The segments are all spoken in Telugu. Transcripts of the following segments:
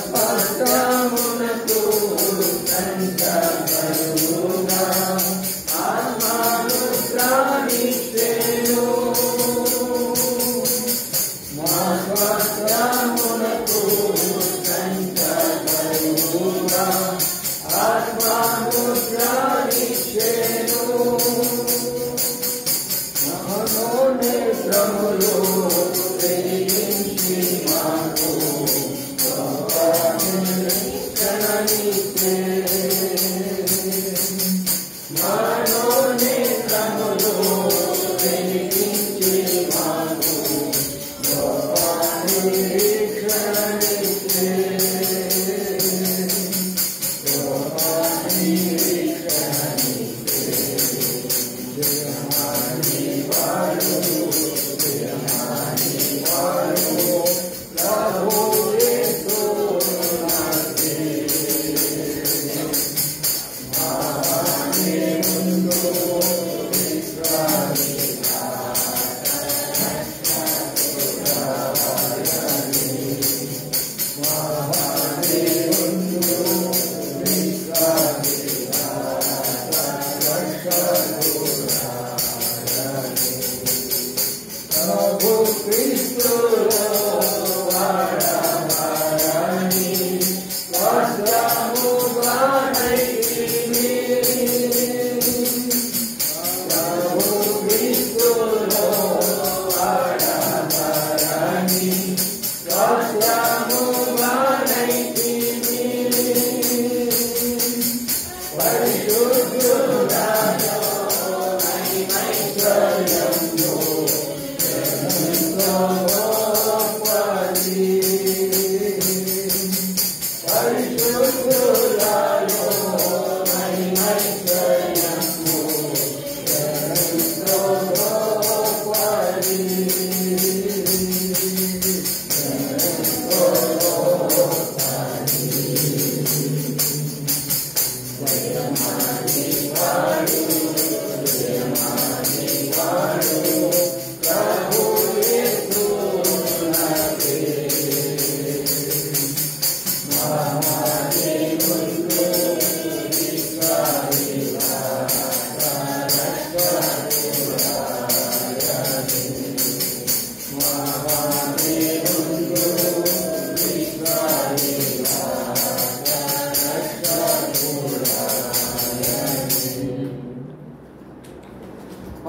స్పష్టమునకు సంచకరుగా ఆత్మానుగ్రహించెను. మా స్పష్టమునకు సంచకరుగా ఆత్మానుగ్రహించెను. మనోనేత్రములు వెలిగించి మాకు మనోనేత్రములు వెలిగించి మాకు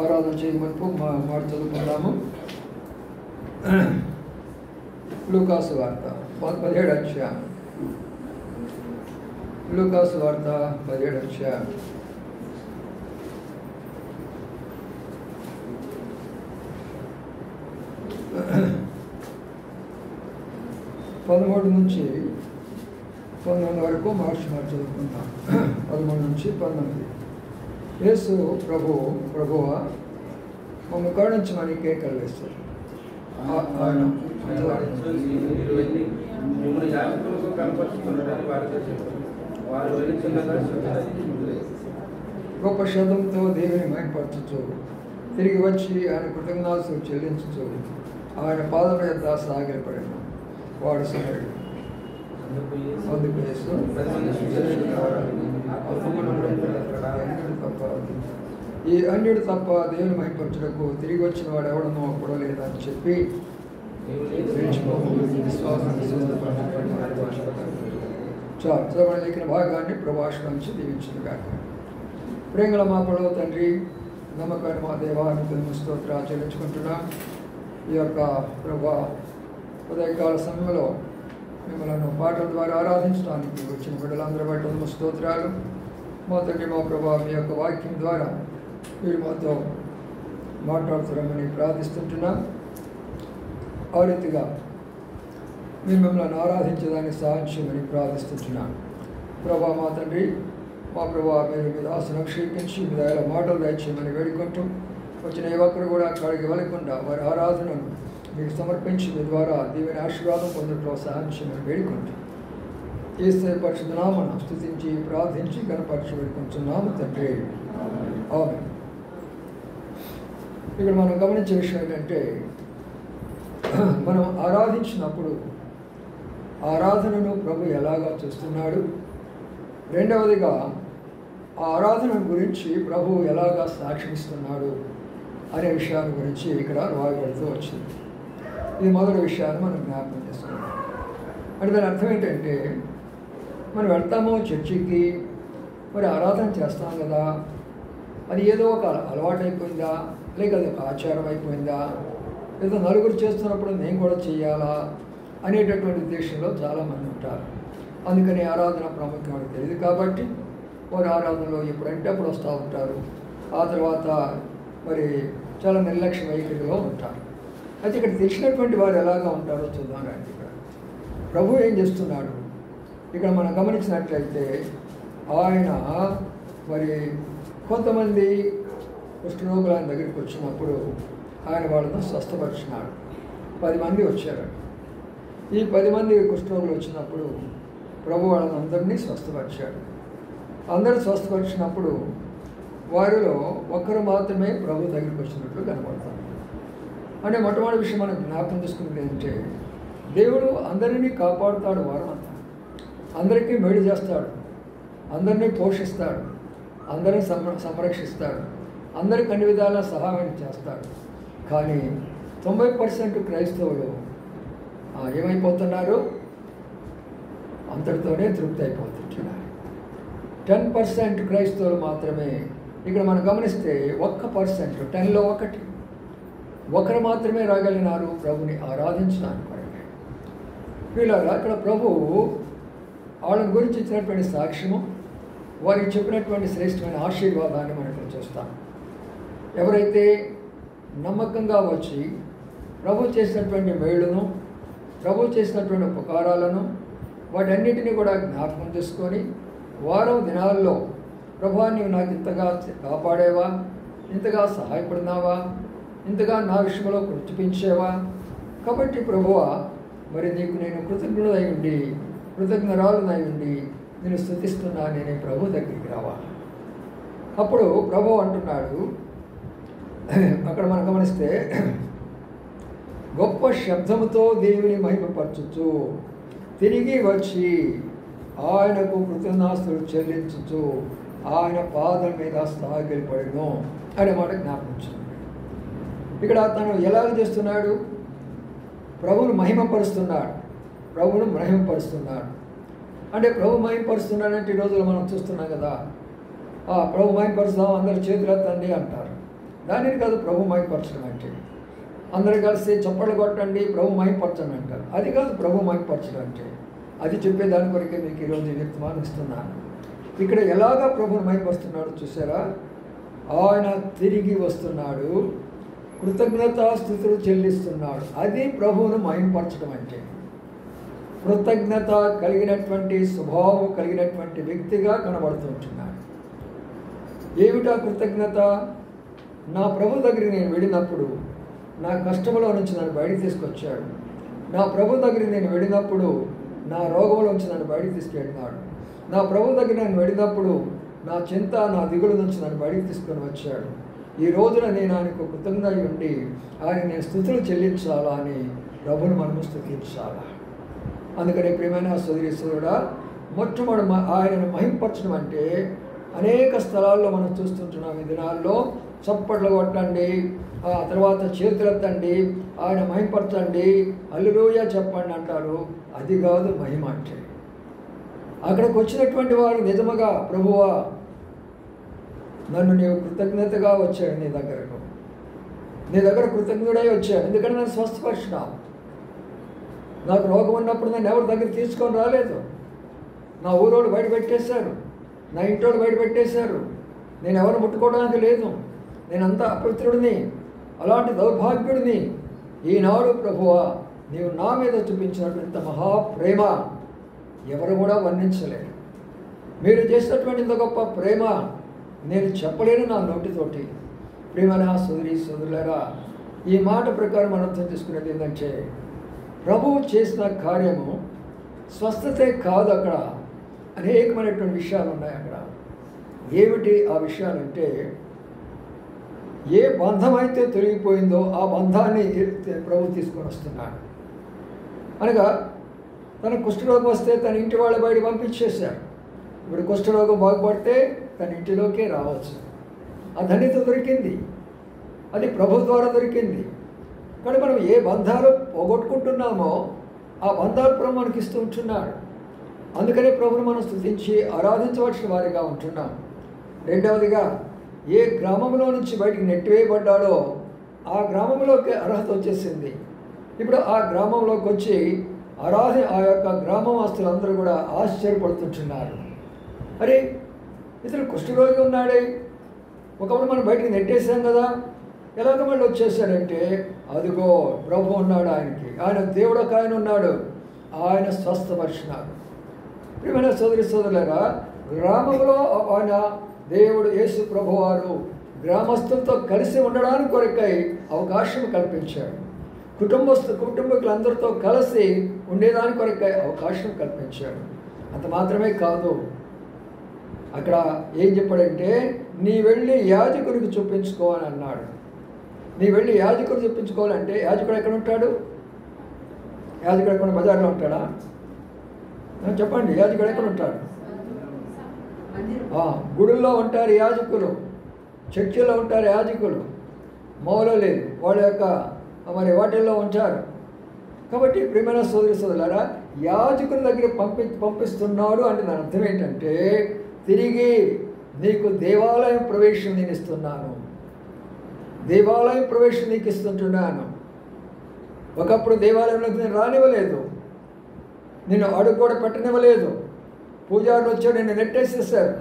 ఆరాధన చేయమని మాట చదువుకుందాము. లూకాసు వార్త 17వ అధ్యాయం. లూకాసు వార్త 17వ అధ్యాయం. పదమూడు నుంచి 19 వరకు మార్చి చదువుకుంటాం. 13 నుంచి 19. యేసు ప్రభువా మమ్మల్ని కరుణించమని కేకలు వేస్తారు. గొప్ప శబ్దంతో దేవుని మహిమపరచుచు తిరిగి వచ్చి ఆయన కృతజ్ఞతలు చెల్లించుచు ఆయన పాదముల యొద్ద సాగిలపడిన వాడు సమరుడు. అందుకు యేసు ఈ అన్యుడు తప్ప దేవుని మహిమపరచుటకు తిరిగి వచ్చిన వాడు ఎవడనో అప్పుడో లేదని చెప్పి చదవని లేఖన భాగాన్ని ప్రభాషణ నుంచి దీవించును గాక. ప్రేమల మా పడవ తండ్రి, నమ్మకాన్ని మా దేవానికి స్తోత్రాలు చెల్లించుకుంటున్నాం. ఈ యొక్క ప్రభా ఉదయకాల సమయంలో మిమ్మల్ని పాటల ద్వారా ఆరాధించడానికి వచ్చిన బిడ్డలందరూ బట్టి స్తోత్రాలు. మా తండ్రి మా ప్రభా మీ యొక్క వాక్యం ద్వారా మీరు మాతో మాట్లాడుతున్నామని ప్రార్థిస్తుంటున్నాం. ఆ రీతిగా మీరు మిమ్మల్ని ఆరాధించడానికి సహాయం చేయమని ప్రార్థిస్తుంటున్నాను. ప్రభా మా తండ్రి మా ప్రభా మీరు మీ దాసును అభిషేకించి మీ దగ్గర మాటలు దయచేయమని వేడుకుంటూ వచ్చిన ఏ ఒక్కరు కూడా అక్కడికి వెళ్ళకుండా వారి ఆరాధనను మీకు సమర్పించి మీ ద్వారా దీవెన ఆశీర్వాదం పొందట్లో సహాయం చేయమని వేడుకుంటూ యేసు పరిశుద్ధ నామమున స్తుతించి ప్రార్థించి గణపరిచి వేడుకుంటున్నాము తండ్రి. ఆమేన్. ఇక్కడ మనం గమనించే విషయం ఏంటంటే, మనం ఆరాధించినప్పుడు ఆరాధనను ప్రభు ఎలాగా చూస్తున్నాడు, రెండవదిగా ఆ ఆరాధన గురించి ప్రభు ఎలాగా సాక్షిస్తున్నాడు అనే విషయాల గురించి ఇక్కడ రాయబడుతూ వచ్చింది. ఇది మొదటి విషయాన్ని మనం జ్ఞాపకం చేసుకున్నాం. అంటే దాని అర్థం ఏంటంటే, మనం వెళ్తాము చర్చికి, మరి ఆరాధన చేస్తాం కదా, అది ఏదో ఒక అలవాటు అయిపోయిందా, లేక అది ఒక ఆచారం అయిపోయిందా, లేదా నలుగురు చేస్తున్నప్పుడు నేను కూడా చేయాలా అనేటటువంటి ఉద్దేశంలో చాలామంది ఉంటారు. అందుకని ఆరాధన ప్రాముఖ్యం వాళ్ళకి తెలియదు కాబట్టి వారు ఆరాధనలో ఎప్పుడంటే అప్పుడు వస్తూ ఉంటారు. ఆ తర్వాత మరి చాలా నిర్లక్ష్య వైఖరిలో ఉంటారు. అయితే ఇక్కడ తెలిసినటువంటి వారు ఎలాగా ఉంటారో చూద్దాం రండి. ఇక్కడ ప్రభు ఏం చేస్తున్నాడు ఇక్కడ మనం గమనించినట్లయితే, ఆయన మరి కొంతమంది కుష్ఠరోగులు ఆయన దగ్గరికి వచ్చినప్పుడు ఆయన వాళ్ళను స్వస్థపరిచినాడు. 10 మంది వచ్చారు. ఈ 10 మంది కుష్ఠరోగులు వచ్చినప్పుడు ప్రభు వాళ్ళని అందరినీ స్వస్థపరిచాడు. అందరూ స్వస్థపరిచినప్పుడు వారిలో ఒక్కరు మాత్రమే ప్రభు దగ్గరికి వచ్చినట్లు కనబడతారు. అంటే మొట్టమొదటి విషయం మనం జ్ఞాపకం చేసుకున్నది ఏంటంటే, దేవుడు అందరినీ కాపాడుతాడు, వారమంతా అందరికీ మేలు చేస్తాడు, అందరినీ పోషిస్తాడు, అందరినీ సంరక్షిస్తాడు, అందరికి అన్ని విధాలా సహాయం చేస్తాడు. కానీ 90% క్రైస్తవులు ఏమైపోతున్నారు, అంతటితోనే తృప్తి అయిపోతుంటున్నారు. 10% క్రైస్తవులు మాత్రమే ఇక్కడ మనం గమనిస్తే 1%, 10లో 1 ఒకరు మాత్రమే రాగలిగినారు ప్రభుని ఆరాధించడానికి. వీళ్ళగా ఇక్కడ ప్రభు వాళ్ళని గురించి ఇచ్చినటువంటి సాక్ష్యము, వారికి చెప్పినటువంటి శ్రేష్టమైన ఆశీర్వాదాన్ని మనం ఇక్కడ చూస్తాం. ఎవరైతే నమ్మకంగా వచ్చి ప్రభు చేసినటువంటి మేలును, ప్రభు చేసినటువంటి ఉపకారాలను వాటన్నిటినీ కూడా జ్ఞాపకం చేసుకొని వారం దినాల్లో ప్రభువా నీవు నాకు ఇంతగా కాపాడేవా, ఇంతగా సహాయపడినావా, ఇంతగా నా విషయంలో కృతిపించేవా, కాబట్టి ప్రభువా మరి నీకు నేను కృతజ్ఞుడై ఉండి కృతజ్ఞరాలునై ఉండి నేను స్తుతిస్తున్నా, నేను ప్రభు దగ్గరికి రావాలి. అప్పుడు ప్రభు అంటున్నాడు, అక్కడ మనం గమనిస్తే, గొప్ప శబ్దముతో దేవుని మహిమపరచుచు తిరిగి వచ్చి ఆయనకు కృతజ్ఞాస్తులు చెల్లించుచు ఆయన పాదం మీద సాగిలపడెను అనే మాట జ్ఞాపించింది. ఇక్కడ తను ఎలాగ చేస్తున్నాడు, ప్రభువును మహిమపరుస్తున్నాడు, ప్రభువును మహిమపరుస్తున్నాడు. అంటే ప్రభు మహిమపరుస్తున్నాడంటే ఈ రోజుల్లో మనం చూస్తున్నాం కదా, ప్రభు మహిమపరుస్తాం అందరు చేతులు ఎత్తండి అంటారు. దానిని కాదు ప్రభు మహిమపరచడం అంటే, అందరూ కలిసి చప్పట్లు కొట్టండి ప్రభు మహిమపరచండి అంటారు. అది కాదు ప్రభు మహిమపరచడం అంటే. అది చెప్పేదాని కొరకే మీకు ఈరోజు వ్యక్తమానం ఇస్తున్నాను. ఇక్కడ ఎలాగా ప్రభువును మహిమపరుస్తున్నాడు చూసారా, ఆయన తిరిగి వస్తున్నాడు, కృతజ్ఞతాస్తుతులు చెల్లిస్తున్నాడు. అది ప్రభువును మహిమపరచడం అంటే. కృతజ్ఞత కలిగినటువంటి స్వభావం కలిగినటువంటి వ్యక్తిగా కనబడుతుంటున్నాడు. ఏమిటా కృతజ్ఞత? నా ప్రభు దగ్గరికి నేను వెళ్ళినప్పుడు నా కష్టంలో నుంచి నన్ను బయటికి తీసుకొచ్చాడు. నా ప్రభు దగ్గరికి నేను వెళ్ళినప్పుడు నా రోగంలో నుంచి నన్ను బయటికి తీసుకెళ్ళినాడు. నా ప్రభు దగ్గర నేను వెళ్ళినప్పుడు నా చింత నా దిగుల నుంచి నన్ను బయటికి తీసుకొని వచ్చాడు. ఈ రోజున నేను ఆయనకు కృతజ్ఞత ఉండి ఆయన నేను స్తుతులు చెల్లించాలా అని ప్రభుని మనము స్తుతించాలా. అందుకని ప్రియమైన సోదరీశ్వరుడా, మొట్టమొదటి ఆయనను మహింపరచడం అంటే అనేక స్థలాల్లో మనం చూస్తుంటున్నాం. ఈ దినాల్లో చప్పట్లు కొట్టండి, ఆ తర్వాత చేతులెత్తండి, ఆయన మహింపరచండి, హల్లెలూయా చెప్పండి అంటారు. అది కాదు మహిమ అంటే. అక్కడికి వచ్చినటువంటి వారు నిజముగా ప్రభువా నన్ను నీవు కృతజ్ఞతగా వచ్చాడు, నీ దగ్గర కృతజ్ఞుడై వచ్చాడు, ఎందుకంటే నన్ను స్వస్థపరిచినావు. నాకు రోగం ఉన్నప్పుడు నన్ను ఎవరి దగ్గర తీసుకొని రాలేదు. నా ఊరోళ్ళు బయట పెట్టేశారు, నా ఇంటోళ్ళు బయట పెట్టేశారు, నేను ఎవరు ముట్టుకోవడానికి లేదు, నేనంతా అపవిత్రుడిని, అలాంటి దౌర్భాగ్యుడిని. ఈనాడు ప్రభువా నీవు నా మీద చూపించినటువంటి మహాప్రేమ ఎవరు కూడా వర్ణించలేరు. మీరు చేసినటువంటి ఇంత గొప్ప ప్రేమ నేను చెప్పలేను నా నోటితోటి. ప్రేమన సోదరులారా, ఈ మాట ప్రకారం మనం అర్థం చేసుకునేది ఏంటంటే, ప్రభువు చేసిన కార్యము స్వస్థతే కాదు, అక్కడ అనేకమైనటువంటి విషయాలు ఉన్నాయి. అక్కడ ఏమిటి ఆ విషయాలంటే, ఏ బంధం అయితే తొలగిపోయిందో ఆ బంధాన్ని ప్రభు తీసుకొని వస్తున్నాడు. అనగా తన కుష్ఠరోగం వస్తే తన ఇంటి వాళ్ళ బయట పంపించేశారు. ఇప్పుడు కుష్ఠరోగం బాగుపడితే తన ఇంటిలోకే రావచ్చు. ఆ ధన్యత దొరికింది, అది ప్రభు ద్వారా దొరికింది. కానీ మనం ఏ బంధాలు పోగొట్టుకుంటున్నామో ఆ బంధాలు ప్రభు మనకి ఇస్తూ ఉంటున్నాడు. అందుకనే ప్రభుని మనం స్తుతించి ఆరాధించవలసిన వారిగా ఉంటున్నాం. రెండవదిగా, ఏ గ్రామంలో నుంచి బయటికి నెట్టివేయబడ్డాడో ఆ గ్రామంలోకి అర్హత వచ్చేసింది. ఇప్పుడు ఆ గ్రామంలోకి వచ్చి ఆ యొక్క గ్రామవాసులందరూ కూడా ఆశ్చర్యపడుతుంటున్నారు. అరే, ఇతను కుష్ఠరోగి ఉన్నాడే, ఒకప్పుడు మనం బయటికి నెట్టేసాం కదా, ఎలాగ మళ్ళీ వచ్చేసాడంటే అదిగో ప్రభు ఉన్నాడు, ఆయన దేవుడు ఒక ఆయన ఉన్నాడు, ఆయన స్వస్థపరిచినాడు. ప్రియమైన సోదరి సోదరులారా, గ్రామంలో ఆయన దేవుడు యేసు ప్రభువారు గ్రామస్తులతో కలిసి ఉండడానికి కొరకై అవకాశం కల్పించాడు. కుటుంబీకులందరితో కలిసి ఉండేదాని కొరకై అవకాశం కల్పించాడు. అంత మాత్రమే కాదు, అక్కడ ఏం చెప్పాడంటే నీ వెళ్ళి యాజకునికి చూపించుకోవాలని అన్నాడు. నీ వెళ్ళి యాజకుడు చూపించుకోవాలంటే యాజకుడు ఎక్కడ ఉంటాడు? యాజకుడు ఎక్కడ బజార్లో ఉంటాడా? చెప్పండి, యాజకుడు ఎక్కడ ఉంటాడు? గుడుల్లో ఉంటారు యాజకులు, చర్చిలో ఉంటారు యాజకులు, మౌలలే వాళ్ళ యొక్క వాటిల్లో ఉంటారు. కాబట్టి ప్రియమైన సోదరి సోదరులారా, యాజకుల దగ్గర పంపిస్తున్నాడు అంటే దాని అర్థం ఏంటంటే తిరిగి నీకు దేవాలయం ప్రవేశం నేను ఇస్తున్నాను, దేవాలయం ప్రవేశం నీకు ఇస్తుంటున్నాను. ఒకప్పుడు దేవాలయంలోకి నేను రానివ్వలేదు, నిన్ను అడుగు కూడా పెట్టనివ్వలేదు. పూజారులు వచ్చాడు, నిన్ను నెట్టేసేసారు,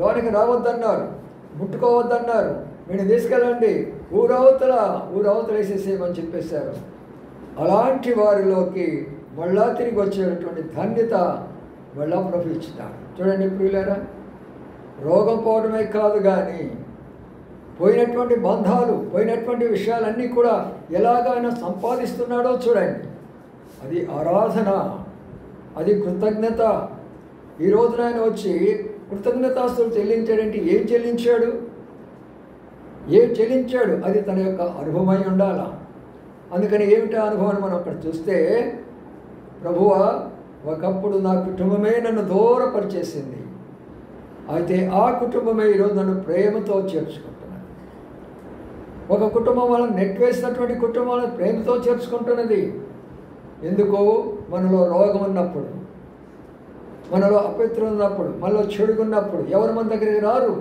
లోనికి రావద్దన్నారు, ముట్టుకోవద్దన్నారు, నేను తీసుకెళ్ళండి ఊరవతల వేసేసేయమని చెప్పేశారు. అలాంటి వారిలోకి మళ్ళా తిరిగి వచ్చేటటువంటి ధన్యత మళ్ళా ప్రభు ఇచ్చినాడు. చూడండి ప్రియులారా, రోగం పోవడమే కాదు కానీ పోయినటువంటి బంధాలు, పోయినటువంటి విషయాలన్నీ కూడా ఎలాగైనా సంపాదిస్తున్నాడో చూడండి. అది ఆరాధన, అది కృతజ్ఞత. ఈ రోజున ఆయన వచ్చి కృతజ్ఞతాస్తులు చెల్లించాడంటే ఏం చెల్లించాడు? అది తన యొక్క అనుభవమై ఉండాలా. అందుకని ఏమిటా అనుభవం మనం అక్కడ చూస్తే, ప్రభువా ఒకప్పుడు నా కుటుంబమే నన్ను దూరపరిచేసింది, అయితే ఆ కుటుంబమే ఈరోజు నన్ను ప్రేమతో చేర్చుకుంటున్నది. ఒక కుటుంబం వాళ్ళని నెట్వేసినటువంటి కుటుంబం వాళ్ళని ప్రేమతో చేర్చుకుంటున్నది. ఎందుకు? మనలో రోగం ఉన్నప్పుడు, మనలో అపవిత్రం ఉన్నప్పుడు, మనలో చెడుగున్నప్పుడు ఎవరు మన దగ్గరికి రారు,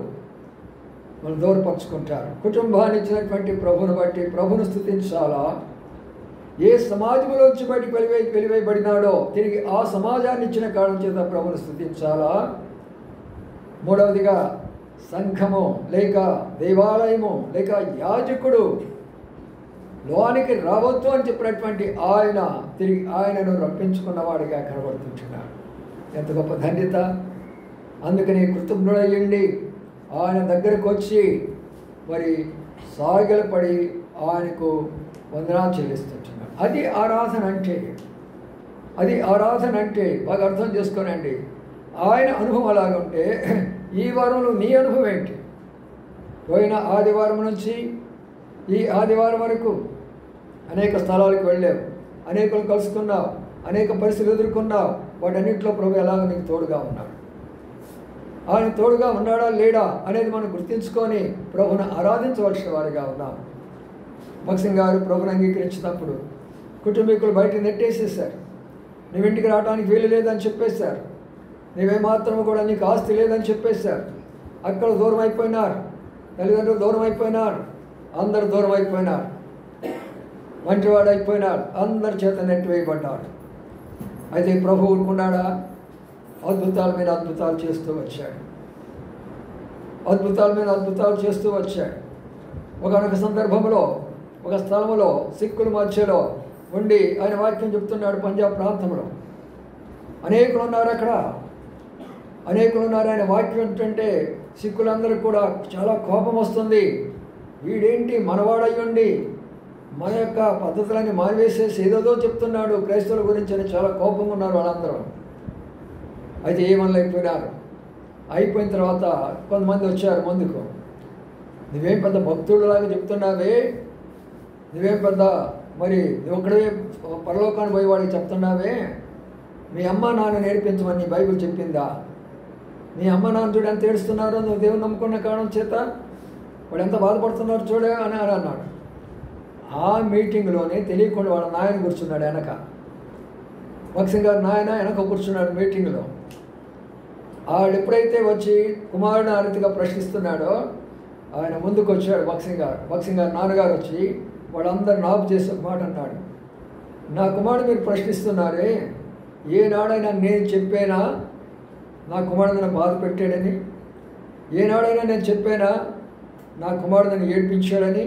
మనం దూరపరుచుకుంటారు. కుటుంబాన్ని ఇచ్చినటువంటి ప్రభుని బట్టి ప్రభును స్తుతించాలా. ఏ సమాజంలోంచి బయటికి వెలివేయబడినాడో తిరిగి ఆ సమాజాన్ని ఇచ్చిన కారణం చేత ప్రభును స్తుతించాలా. మూడవదిగా, సంఘము లేక దేవాలయము లేక యాజకుడు లోనికి రావద్దు అని చెప్పినటువంటి ఆయన తిరిగి ఆయనను రప్పించుకున్నవాడిగా కనబడుతుంటున్నాడు. ఎంత గొప్ప ధన్యత! అందుకని కృతజ్ఞుడయ్యండి ఆయన దగ్గరకు వచ్చి మరి సాగిలపడి ఆయనకు వందనాలు చెల్లిస్తుంటున్నాడు. అది ఆరాధన అంటే బాగా అర్థం చేసుకోనండి. ఆయన అనుభవం అలాగుంటే ఈ వారంలో నీ అనుభవం ఏంటి? పోయిన ఆదివారం నుంచి ఈ ఆదివారం వరకు అనేక స్థలాలకు వెళ్ళావు, అనేకులు కలుసుకున్నావు, అనేక పరిస్థితులు ఎదుర్కొన్నావు. వాటన్నింటిలో ప్రభు ఎలాగో నీకు తోడుగా ఉన్నాడు. ఆయన తోడుగా ఉన్నాడా లేడా అనేది మనం గుర్తించుకొని ప్రభుని ఆరాధించవలసిన వారిగా ఉన్నాం. భక్సింగ్ గారు ప్రభుని అంగీకరించినప్పుడు కుటుంబీకులు బయటకు నెట్టేసేశారు. నువ్వు ఇంటికి రావడానికి వీలు లేదని చెప్పేశారు, నీవేమాత్రము కూడా నీకు ఆస్తి లేదని చెప్పేశారు. అక్కడ దూరం అయిపోయినారు, తల్లిదండ్రులు దూరం అయిపోయినారు, అందరు దూరం అయిపోయినారు, వంటివాడు అయిపోయినాడు, అందరి చేత నెట్టివేయబడ్డాడు. అయితే ప్రభు ఊరుకున్నాడా? అద్భుతాల మీద అద్భుతాలు చేస్తూ వచ్చాడు. ఒకనొక సందర్భంలో ఒక స్థలంలో సిక్కుల మధ్యలో ఉండి ఆయన వాక్యం చెప్తున్నాడు. పంజాబ్ ప్రాంతంలో అనేకులు ఉన్నారు, ఆయన వాక్యం ఏంటంటే సిక్కులందరూ కూడా చాలా కోపం వస్తుంది. వీడేంటి మనవాడయ్యుండి మన యొక్క పద్ధతులన్నీ మారివేసేసి ఏదేదో చెప్తున్నాడు క్రైస్తవుల గురించి అని చాలా కోపంగా ఉన్నారు వాళ్ళందరూ. అయితే అయిపోయిన తర్వాత కొంతమంది వచ్చారు ముందుకు. నువ్వేం పెద్ద భక్తుడిలాగా చెప్తున్నావే, నువ్వేం పెద్ద మరి నువ్వు ఒక్కడే పరలోకాన్ని పోయి వాడికి చెప్తున్నావే, మీ అమ్మ నాన్న నేర్పించమని బైబిల్ చెప్పిందా? మీ అమ్మ నాన్న చూడు ఎంత ఏడుస్తున్నారో నువ్వు దేవుని నమ్ముకున్న కారణం చేత, వాడు ఎంత బాధపడుతున్నారు చూడే అని అన్నాడు. ఆ మీటింగ్లోనే తెలియకుండా వాళ్ళ నాయన కూర్చున్నాడు వెనక. భక్సింగ్ గారు నాయన వెనక కూర్చున్నాడు మీటింగ్లో. ఆవిడ ఎప్పుడైతే వచ్చి కుమారుని ఆ రీతిగా ప్రశ్నిస్తున్నాడో ఆయన ముందుకు వచ్చాడు భక్సింగ్ గారు నాన్నగారు వచ్చి వాళ్ళందరిని ఆపు చేసి ఒక మాట అన్నాడు, నా కుమారుడు మీరు ప్రశ్నిస్తున్నారే, ఏనాడైనా నేను చెప్పానా నా కుమారుడు నన్ను బాధ పెట్టాడని? ఏనాడైనా నేను చెప్పానా నా కుమారుడు నన్ను ఏడ్పించాడని?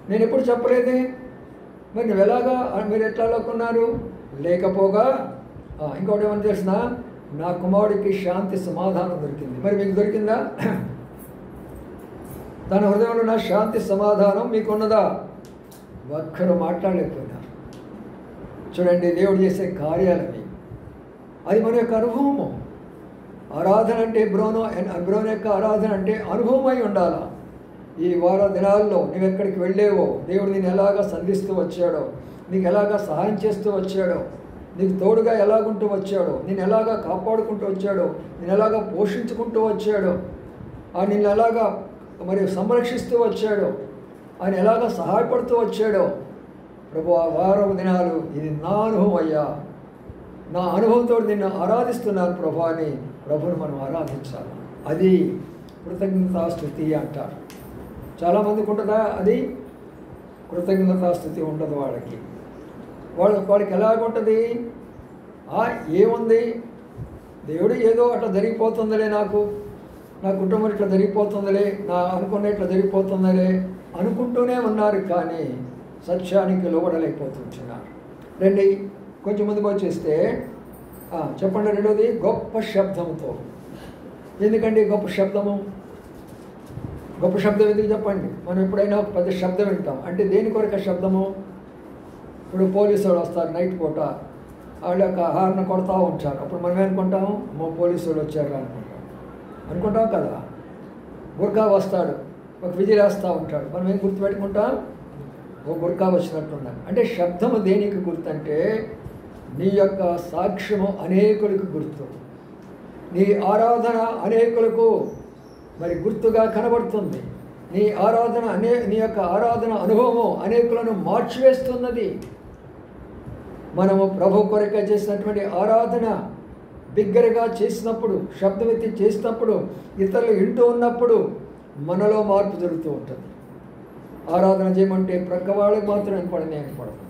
నేను ఎప్పుడు చెప్పలేదే. మరి నువ్వు ఎలాగా మీరు ఎట్లా అనుకున్నారు? లేకపోగా ఇంకోటి ఏమని తెలిసిన, నా కుమారుడికి శాంతి సమాధానం దొరికింది. మరి మీకు దొరికిందా? తన హృదయంలో నా శాంతి సమాధానం మీకున్నదా? ఒక్కరు మాట్లాడలేకపోయినారు. చూడండి, దేవుడు చేసే కార్యాలవి అది మన యొక్క అనుభవము. ఆరాధన అంటే బ్రోన్ యొక్క ఆరాధన అంటే అనుభవమై ఉండాలా. ఈ వార దినాల్లో నువ్వు ఎక్కడికి వెళ్ళేవో, దేవుడు నేను ఎలాగా సంధిస్తూ వచ్చాడో, నీకు ఎలాగా సహాయం చేస్తూ వచ్చాడో, నీకు తోడుగా ఎలాగుంటూ వచ్చాడో, నేను ఎలాగా కాపాడుకుంటూ వచ్చాడో, నేను ఎలాగా పోషించుకుంటూ వచ్చాడో, నిన్ను ఎలాగా మరి సంరక్షిస్తూ వచ్చాడో, ఆయన ఎలాగా సహాయపడుతూ వచ్చాడో. ప్రభు, ఆ వారం దినాలు ఇది నా అనుభవం అయ్యా, నా అనుభవంతో నిన్ను ఆరాధిస్తున్నాను ప్రభు అని ప్రభుని మనం ఆరాధించాలి. అది కృతజ్ఞతాస్తుతి అంటారు. చాలామందికి ఉంటుందా అది? కృతజ్ఞతాస్తుతి ఉండదు వాళ్ళకి. వాళ్ళకి ఎలాగుంటుంది? ఏముంది, దేవుడు ఏదో అట్లా జరిగిపోతుందిలే, నా కుటుంబం ఇట్లా జరిగిపోతుందిలే, నా అనుకున్న ఇట్లా జరిగిపోతుందిలే అనుకుంటూనే ఉన్నారు, కానీ సత్యానికి లోబడలేకపోతుంటున్నారు. రండి కొంచెం ముందుకు వచ్చేస్తే చెప్పండి. రెండోది గొప్ప శబ్దంతో. ఎందుకండి గొప్ప శబ్దము? గొప్ప శబ్దం ఎందుకు చెప్పండి? మనం ఎప్పుడైనా ఒక పెద్ద శబ్దం వింటాం అంటే దేని కొరకు శబ్దము? ఇప్పుడు పోలీసు వాళ్ళు వస్తారు నైట్ పూట, వాళ్ళ యొక్క హార్న్ కొడతా ఉంటారు. అప్పుడు మనం ఏమనుకుంటాము? పోలీసు వాళ్ళు వచ్చారు అనుకుంటాం కదా. గుర్కా వస్తాడు, ఒక విజిల్ వేస్తూ ఉంటాడు, మనం ఏం గుర్తుపెట్టుకుంటాం? ఓ గుర్కా వచ్చినట్టున్నాను. అంటే శబ్దము దేనికి గుర్తు అంటే నీ యొక్క సాక్ష్యము అనేకులకు గుర్తు, నీ ఆరాధన అనేకులకు మరి గుర్తుగా కనబడుతుంది. నీ యొక్క ఆరాధన అనుభవము అనేకులను మార్చివేస్తున్నది. మనము ప్రభు కొరకే చేసినటువంటి ఆరాధన బిగ్గరగా చేసినప్పుడు, శబ్దమెత్తి చేసినప్పుడు, ఇతరులు వింటూ ఉన్నప్పుడు మనలో మార్పు జరుగుతూ ఉంటుంది. ఆరాధన చేయమంటే ప్రక్క వాళ్ళకి మాత్రం వినపడదు.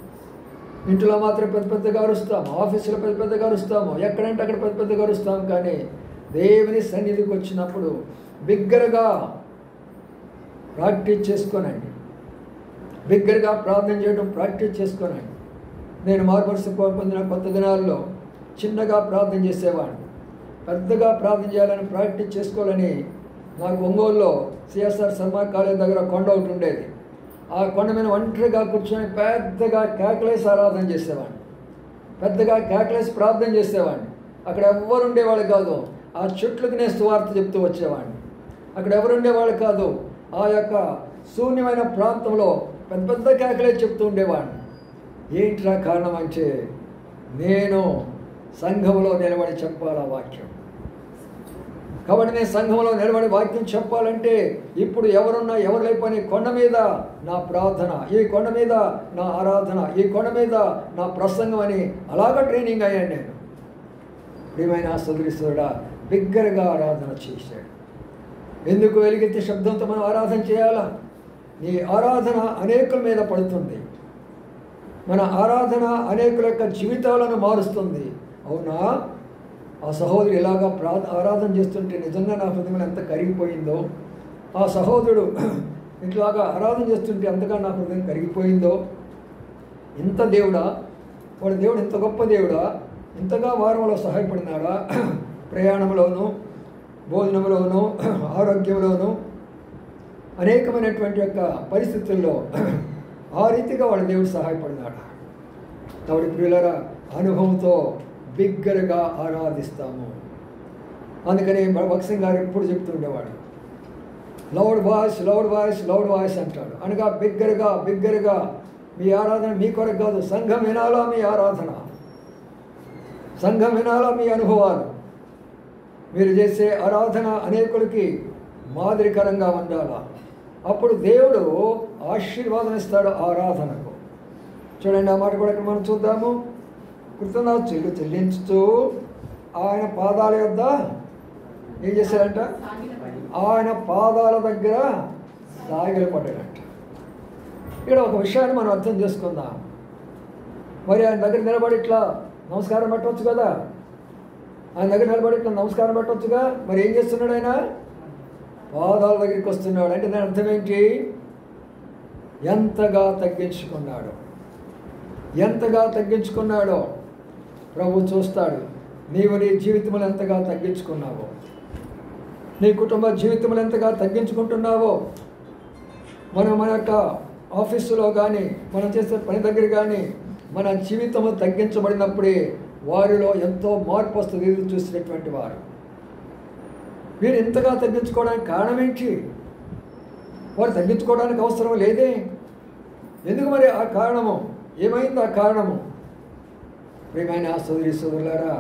ఇంట్లో మాత్రం పెద్ద పెద్దగా అరుస్తాము, ఆఫీసులో పెద్ద పెద్దగా అరుస్తాము, ఎక్కడంటే అక్కడ పెద్ద పెద్దగా అరుస్తాము. కానీ దేవుని సన్నిధికి వచ్చినప్పుడు బిగ్గరగా ప్రాక్టీస్ చేసుకోనండి, బిగ్గరగా ప్రార్థన చేయడం ప్రాక్టీస్ చేసుకోనండి. నేను మార్మర్స్ పొందిన కొత్త దినాల్లో చిన్నగా ప్రార్థన చేసేవాడిని. పెద్దగా ప్రార్థన చేయాలని ప్రాక్టీస్ చేసుకోవాలని నాకు ఒంగోలులో సిఎస్ఆర్ శర్మ కాలేజ్ దగ్గర కొండ ఒకటి ఉండేది. ఆ కొండ మీద ఒంటరిగా కూర్చొని పెద్దగా కేకలేసి ఆరాధన చేసేవాడిని, పెద్దగా కేకలేసి ప్రార్థన చేసేవాడిని. అక్కడ ఎవ్వరు ఉండేవాళ్ళు కాదు. ఆ చెట్లకు నేను సువార్త చెప్తూ వచ్చేవాడిని. అక్కడ ఎవరు ఉండేవాళ్ళు కాదు. ఆ యొక్క శూన్యమైన ప్రాంతంలో పెద్ద పెద్ద కేకలేసి చెప్తూ ఉండేవాడిని. ఏంట్రా కారణం అంటే నేను సంఘంలో నిలబడి చెప్పాలి ఆ వాక్యం. కాబట్టి నేను సంఘంలో నిలబడి వాక్యం చెప్పాలంటే ఇప్పుడు ఎవరున్నా ఎవరు లేపని కొండ మీద నా ప్రార్థన, ఈ కొండ మీద నా ఆరాధన, ఈ కొండ మీద నా ప్రసంగం అని అలాగా ట్రైనింగ్ అయ్యాను నేను. ప్రియమైన సోదరీశ్వరుడా, బిగ్గరగా ఆరాధన చేశాడు. ఎందుకు? వెలిగెత్తి శబ్దంతో మనం ఆరాధన చేయాలా? నీ ఆరాధన అనేకుల మీద పడుతుంది. మన ఆరాధన అనేకుల యొక్క జీవితాలను మారుస్తుంది. అవునా? ఆ సహోదరు ఇలాగా ఆరాధన చేస్తుంటే నిజంగా నా హృదయం ఎంత కరిగిపోయిందో, ఆ సహోదరుడు ఇట్లాగా ఆరాధన చేస్తుంటే అంతగా నా హృదయం కరిగిపోయిందో. ఇంత దేవుడా, వాడు దేవుడు ఇంత గొప్ప దేవుడా, ఇంతగా వారంలో సహాయపడినాడా? ప్రయాణంలోనూ, భోజనంలోనూ, ఆరోగ్యంలోనూ, అనేకమైనటువంటి యొక్క పరిస్థితుల్లో ఆ రీతిగా వాడు దేవుడు సహాయపడినాడు. కాబట్టి ప్రియులారా, అనుభవంతో బిగ్గరగా ఆరాధిస్తాము. అందుకని భక్సింగ్ గారు ఎప్పుడు చెప్తుండేవాడు, loud voice loud voice loud voice అంటాడు. అనగా బిగ్గరగా బిగ్గరగా మీ ఆరాధన మీ కొరకు కాదు, సంఘం వినాలా మీ ఆరాధన. సంఘం వినాలా మీ అనుభవాలు. మీరు చేసే ఆరాధన అనేకులకి మాదిరికరంగా ఉండాలా. అప్పుడు దేవుడు ఆశీర్వాదం ఇస్తాడు ఆరాధనకు. చూడండి, ఆ మాట కూడా ఇక్కడ మనం చూద్దాము. కృతజ్ఞతలు చెల్లించుతూ ఆయన పాదాల యొద్ద ఏం చేశాడంట? ఆయన పాదాల దగ్గర సాగిలపడ్డాడంట. ఇక్కడ ఒక విషయాన్ని మనం అర్థం చేసుకుందాం. మరి ఆయన దగ్గర నిలబడి ఇట్లా నమస్కారం పెట్టవచ్చు కదా, ఆయన దగ్గర నిలబడి ఇట్లా నమస్కారం పెట్టవచ్చుగా. మరి ఏం చేస్తున్నాడు ఆయన? పాదాల దగ్గరికి వస్తున్నాడు. అంటే దాని అర్థం ఏంటి? ఎంతగా తగ్గించుకున్నాడు, ఎంతగా తగ్గించుకున్నాడో ప్రభు చూస్తాడు. నీవు నీ జీవితంలో ఎంతగా తగ్గించుకున్నావో, నీ కుటుంబ జీవితంలో ఎంతగా తగ్గించుకుంటున్నావో. మనం మన యొక్క ఆఫీసులో కానీ, మనం చేసే పని దగ్గర కానీ మన జీవితము తగ్గించబడినప్పుడే వారిలో ఎంతో మార్పు వస్తుంది. ఎదురు చూసినటువంటి వారు వీరు ఇంతగా తగ్గించుకోవడానికి కారణం ఏంటి? వారు తగ్గించుకోవడానికి అవసరం లేదే. ఎందుకు మరి ఆ కారణము? ఏమైంది ఆ కారణము? ప్రియమైన సోదరి సోదరులారా,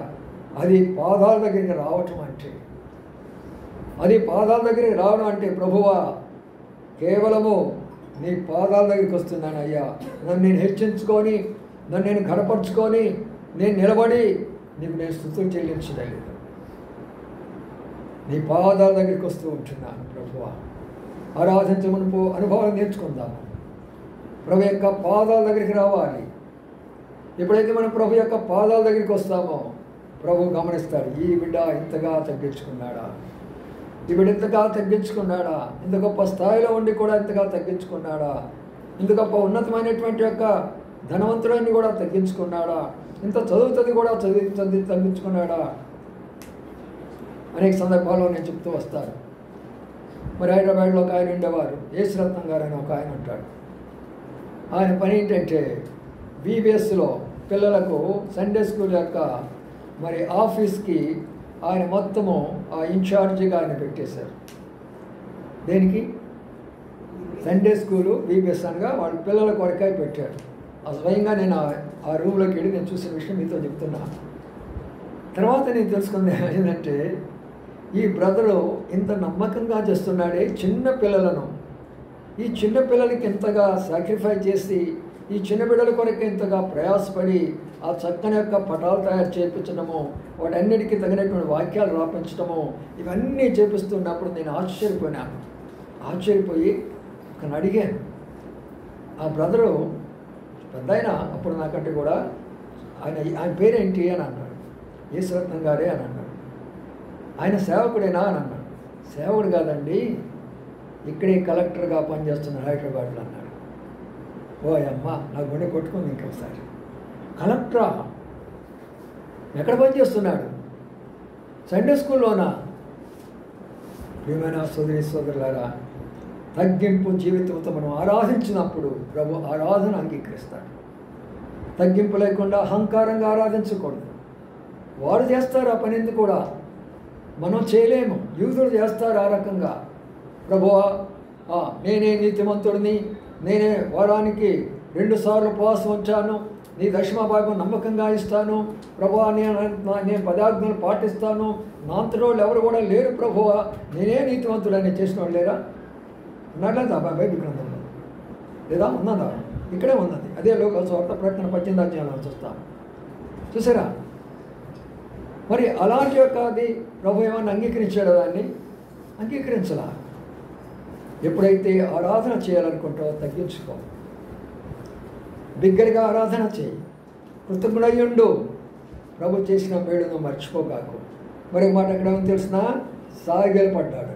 అది పాదాల దగ్గరికి రావటం అంటే, అది పాదాల దగ్గరికి రావడం అంటే, ప్రభువా కేవలము నీ పాదాల దగ్గరికి వస్తున్నాను అయ్యా, నన్ను నేను హెచ్చించుకొని, నన్ను నేను ఘనపరుచుకొని, నేను నిలబడి నీకు నేను స్తుతులు చెల్లించలేదు. నీ పాదాల దగ్గరికి వస్తూ ఉంటున్నాను ప్రభువా. ఆరాధించమనుకో అనుభవాలు నేర్చుకుందాము. ప్రభు యొక్క పాదాల దగ్గరికి రావాలి. ఎప్పుడైతే మనం ప్రభు యొక్క పాదాల దగ్గరికి వస్తామో ప్రభు గమనిస్తాడు. ఈ బిడ్డ ఇంతగా తగ్గించుకున్నాడా, ఈ బిడ్డ ఇంతగా తగ్గించుకున్నాడా, ఇంత గొప్ప స్థాయిలో ఉండి కూడా ఇంతగా తగ్గించుకున్నాడా, ఇంత గొప్ప ఉన్నతమైనటువంటి యొక్క ధనవంతుడిని కూడా తగ్గించుకున్నాడా, ఇంత చదువుతుంది కూడా తగ్గించుకున్నాడా. అనేక సందర్భాల్లో నేను చెప్తూ వస్తాను. మరి హైదరాబాద్లో ఒక ఆయన ఉండేవారు, యేసురత్నం గారు అని ఒక ఆయన ఉంటాడు. ఆయన పని ఏంటంటే VBSలో పిల్లలకు సండే స్కూల్ యొక్క మరి ఆఫీస్కి ఆయన మొత్తము ఆ ఇన్ఛార్జిగా ఆయన పెట్టేశారు. దేనికి? సండే స్కూలు VBS అనగా వాళ్ళ పిల్లల కొరకై పెట్టారు. ఆ స్వయంగా నేను ఆ రూమ్లోకి వెళ్ళి నేను చూసిన విషయం మీతో చెప్తున్నాను. తర్వాత నేను తెలుసుకుంది ఏంటంటే, ఈ బ్రదరు ఇంత నమ్మకంగా చేస్తున్నాడే చిన్న పిల్లలను, ఈ చిన్న పిల్లలకి ఇంతగా సాక్రిఫై చేసి, ఈ చిన్న బిడ్డల కొరకు ఇంతగా ప్రయాసపడి ఆ చక్కని యొక్క పటాలు తయారు చేయించడము, వాటన్నిటికీ తగినటువంటి వాక్యాలు రాపించడము, ఇవన్నీ చేపిస్తున్నప్పుడు నేను ఆశ్చర్యపోయినాను. ఆశ్చర్యపోయి ఒకని అడిగాను. ఆ బ్రదరు పెద్ద ఆయన, అప్పుడు నాకంటే కూడా, ఆయన పేరేంటి అని అన్నాడు. యేసురత్నం గారే అని అన్నాడు. ఆయన సేవకుడేనా అని అన్నాడు. సేవకుడు కాదండి, ఇక్కడే కలెక్టర్గా పనిచేస్తున్నాడు హైదరాబాద్లో అన్నాడు. ఓ అమ్మ, నా గుండె కొట్టుకుంది ఇంకొకసారి. కలెక్టరా? ఎక్కడ పనిచేస్తున్నాడు? సండే స్కూల్లోనా? ప్రియమైన సోదరి సోదరులారా, తగ్గింపు జీవితంతో మనం ఆరాధించినప్పుడు ప్రభు ఆరాధన అంగీకరిస్తాడు. తగ్గింపు లేకుండా అహంకారంగా ఆరాధించకూడదు. వారు చేస్తారు ఆ పనిని కూడా, మనం చేయలేము. యూదులు చేస్తారు ఆ రకంగా. ప్రభువా, నేనే నీతిమంతుడిని, నేనే వారానికి 2 సార్లు ఉపవాసం ఉంచాను, నీ దశమ భాగం నమ్మకంగా ఇస్తాను ప్రభువా, నేను పదార్థాలు పాటిస్తాను, నా అంతటోళ్ళు ఎవరు కూడా లేరు ప్రభువా, నేనే నీతివంతుడని చేసిన వాళ్ళు లేరా? ఉన్నట్లేదా బైబిల్ గ్రంథంలో? లేదా? ఉన్నదా? ఇక్కడే ఉన్నది. అదే లోక సువార్త ప్రకటన 18వ అధ్యాయంలో చూస్తాను. చూసారా? మరి అలాంటి యొక్క అది ప్రభు ఏమన్నా అంగీకరించాడు? దాన్ని అంగీకరించలా. ఎప్పుడైతే ఆరాధన చేయాలనుకుంటావో తగ్గించుకో, బిగ్గరగా ఆరాధన చేయి, కృతజ్ఞుడయ్యుండు, ప్రభు చేసిన మేలును మర్చిపోకాకు. మరి మాట ఎక్కడ ఏమని తెలిసినా సాగిలు పడ్డాడు.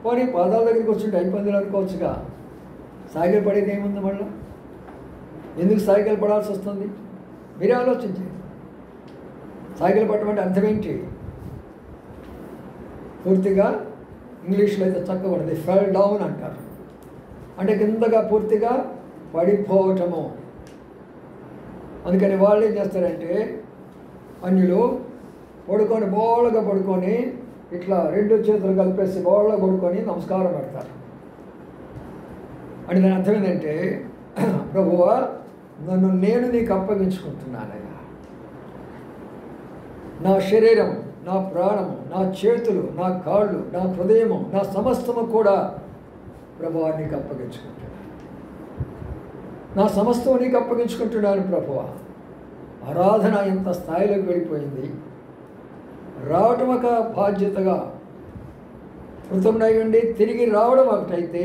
పోనీ పాదాల దగ్గరికి వచ్చుంటే అయిపోయింది అనుకోవచ్చుగా. సాగిలు పడేది ఏముంది? మళ్ళీ ఎందుకు సాగిలు పడాల్సి వస్తుంది? మీరే ఆలోచించండి. సాగిలు పడటం అంటే అర్థం ఏంటి? పూర్తిగా ఇంగ్లీష్లో అయితే చక్కగా ఉంటుంది, ఫెల్ డౌన్ అంటారు. అంటే కిందగా పూర్తిగా పడిపోవటము. అందుకని వాళ్ళు ఏం చేస్తారంటే, అన్యులు పడుకొని బోళ్ళగా పడుకొని ఇట్లా 2 చేతులు కలిపేసి బోళ్ళగా పడుకొని నమస్కారం పెడతారు. అంటే దాని అర్థం ఏంటంటే, ప్రభువా, నన్ను నేను నీకు అప్పగించుకుంటున్నానయ్యా, నా శరీరం, నా ప్రాణము, నా చేతులు, నా కాళ్ళు, నా హృదయము, నా సమస్తము కూడా ప్రభువా నీకు అప్పగించుకుంటాను. నా సమస్తము నీకు అప్పగించుకుంటున్నాను ప్రభువా. ఆరాధన ఎంత స్థాయిలోకి వెళ్ళిపోయింది. రావటం ఒక బాధ్యతగా కృతజ్ఞుడై ఉండి తిరిగి రావడం ఒకటైతే,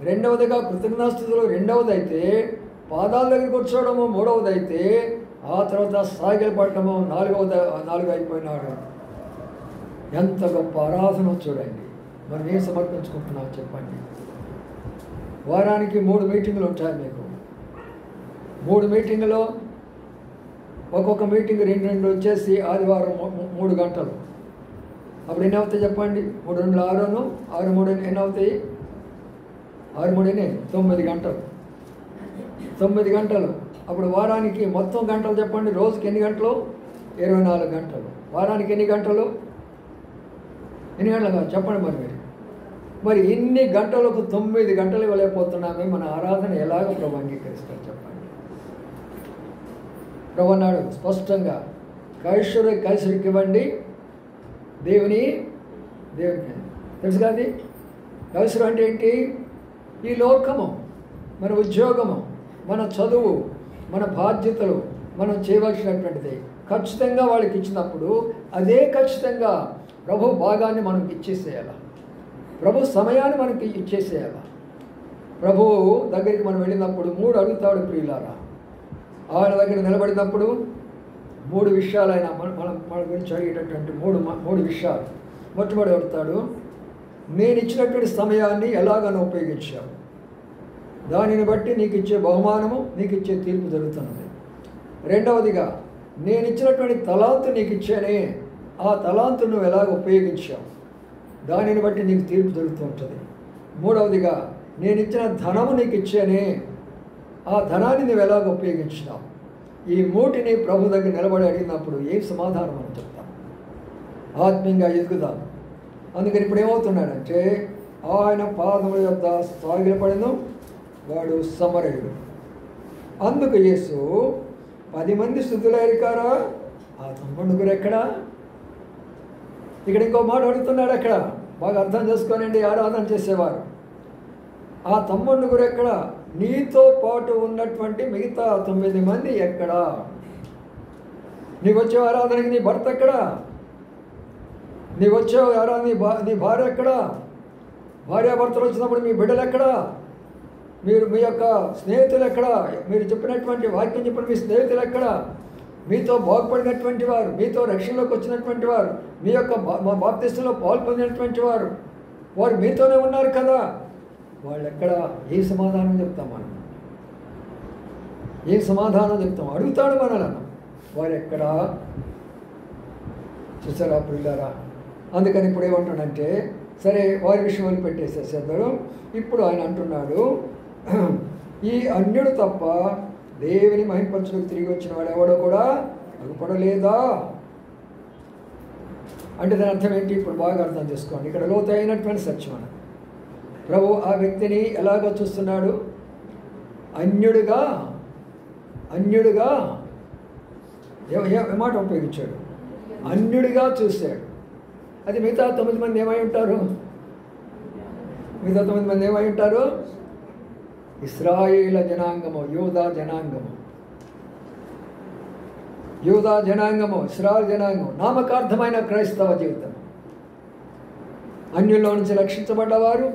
రెండవదిగా కృతజ్ఞాస్తుతులు రెండవదైతే, పాదాల దగ్గర కూర్చోవడము మూడవదైతే, ఆ తర్వాత సాగిల పట్టడము నాలుగు అయిపోయినాడు. ఎంత గొప్ప ఆరాధన చూడండి. మనం ఏం సమర్పించుకుంటున్నాం చెప్పండి. వారానికి 3 మీటింగులు ఉంటాయి మీకు. 3 మీటింగులో ఒక్కొక్క మీటింగ్ 2 వచ్చేసి ఆదివారం 3 గంటలు. అప్పుడు ఎన్ని అవుతాయి చెప్పండి? 3 2 6, 6 3 ఎన్ని అవుతాయి? 6 3 9 గంటలు. 9 గంటలు. అప్పుడు వారానికి మొత్తం గంటలు చెప్పండి. రోజుకి ఎన్ని గంటలు? 24 గంటలు. వారానికి ఎన్ని గంటలు? ఎన్ని గంటలుగా చెప్పండి మరి మీరు. మరి ఇన్ని గంటలకు 9 గంటలు ఇవ్వలేకపోతున్నామే. మన ఆరాధన ఎలాగ ప్రభు అంగీకరిస్తారు చెప్పండి. ప్రభు అన్నాడు స్పష్టంగా, కైసరికి ఇవ్వండి, దేవునికి తెలుసు కాదు. కైసరు అంటే ఏంటి? ఈ లోకము, మన ఉద్యోగము, మన చదువు, మన బాధ్యతలు, మనం చేయవలసినటువంటిది ఖచ్చితంగా వాళ్ళకి ఇచ్చినప్పుడు అదే ఖచ్చితంగా ప్రభు భాగాన్ని మనకి ఇచ్చేసేయాలి. ప్రభు సమయాన్ని మనకి ఇచ్చేసేయాలి. ప్రభు దగ్గరికి మనం వెళ్ళినప్పుడు 3 అడుగుతాడు ప్రియులారా. ఆయన దగ్గర నిలబడినప్పుడు 3 విషయాలు ఆయన మన గురించి అడిగేటటువంటి 3 విషయాలు. మొట్టమొదటి అడుగుతాడు, నేను ఇచ్చినటువంటి సమయాన్ని ఎలాగనో ఉపయోగించావు, దానిని బట్టి నీకు ఇచ్చే బహుమానము, నీకు ఇచ్చే తీర్పు జరుగుతున్నది. రెండవదిగా, నేను ఇచ్చినటువంటి తలాంతు నీకు ఇచ్చానే, ఆ తలాంతు నువ్వు ఎలాగ ఉపయోగించావు, దానిని బట్టి నీకు తీర్పు జరుగుతూ ఉంటుంది. మూడవదిగా, నేను ఇచ్చిన ధనము నీకు ఇచ్చానే, ఆ ధనాన్ని నువ్వు ఎలాగ ఉపయోగించినావు. ఈ 3ని ప్రభు దగ్గర నిలబడి అడిగినప్పుడు ఏం సమాధానం అని చెప్తాం? ఆత్మీయంగా ఎదుగుదాం. అందుకని ఇప్పుడు ఏమవుతున్నాడంటే, ఆయన పాదముల యొద్ద సాగిలపడెను, వాడు సమరయుడు. అందుకు యేసు 10 మంది స్తుతులైకారా, ఆ 9 ఎక్కడా? ఇక్కడ ఇంకో మాట అడుగుతున్నాడు. అక్కడ బాగా అర్థం చేసుకోనండి. ఆరాధన చేసేవారు, ఆ 9 ఎక్కడ? నీతో పాటు ఉన్నటువంటి మిగతా 9 మంది ఎక్కడా? నీవు వచ్చే ఆరాధనకి నీ భర్త ఎక్కడా? నీవు వచ్చే ఆరాధన నీ భార్య ఎక్కడా? భార్యాభర్తలు వచ్చినప్పుడు మీ బిడ్డలు ఎక్కడా? మీరు మీ యొక్క స్నేహితులు ఎక్కడా? మీరు చెప్పినటువంటి వాక్యం చెప్పిన మీ స్నేహితులు ఎక్కడా? మీతో బాగుపడినటువంటి వారు, మీతో రక్షణలోకి వచ్చినటువంటి వారు, మీ యొక్క బాప్తిస్మంలో పాల్పొందినటువంటి వారు, వారు మీతోనే ఉన్నారు కదా. వాళ్ళు ఎక్కడ? ఏ సమాధానం చెప్తాం మనం? ఏ సమాధానం చెప్తాం? అడుగుతాడు మనలను, వారు ఎక్కడా? చూసారా పిల్లారా? అందుకని ఇప్పుడు ఏమంటాడంటే, సరే వారి విషయం పెట్టేసేసేద్దరు. ఇప్పుడు ఆయన అంటున్నాడు, ఈ అన్యుడు తప్ప దేవుని మహింపరచులకు తిరిగి వచ్చిన వాడు ఎవడో కూడా అగుపడలేదా? అంటే దాని అర్థం ఏంటి? ఇప్పుడు బాగా అర్థం చేసుకోండి. ఇక్కడ లోతైనటువంటి సత్యం అని. ప్రభు ఆ వ్యక్తిని ఎలాగో చూస్తున్నాడు? అన్యుడిగా మాట ఉపయోగించాడు. అన్యుడిగా చూశాడు. అది మిగతా 9 మంది ఏమై ఉంటారు? మిగతా 9 మంది ఏమై ఉంటారు? ఇశ్రాయేలు జనాంగము, యూదా జనాంగము, ఇశ్రాయేలు జనాంగం, నామకార్థమైన క్రైస్తవ జీవితం. అన్యుల్లో నుంచి రక్షించబడ్డవారు,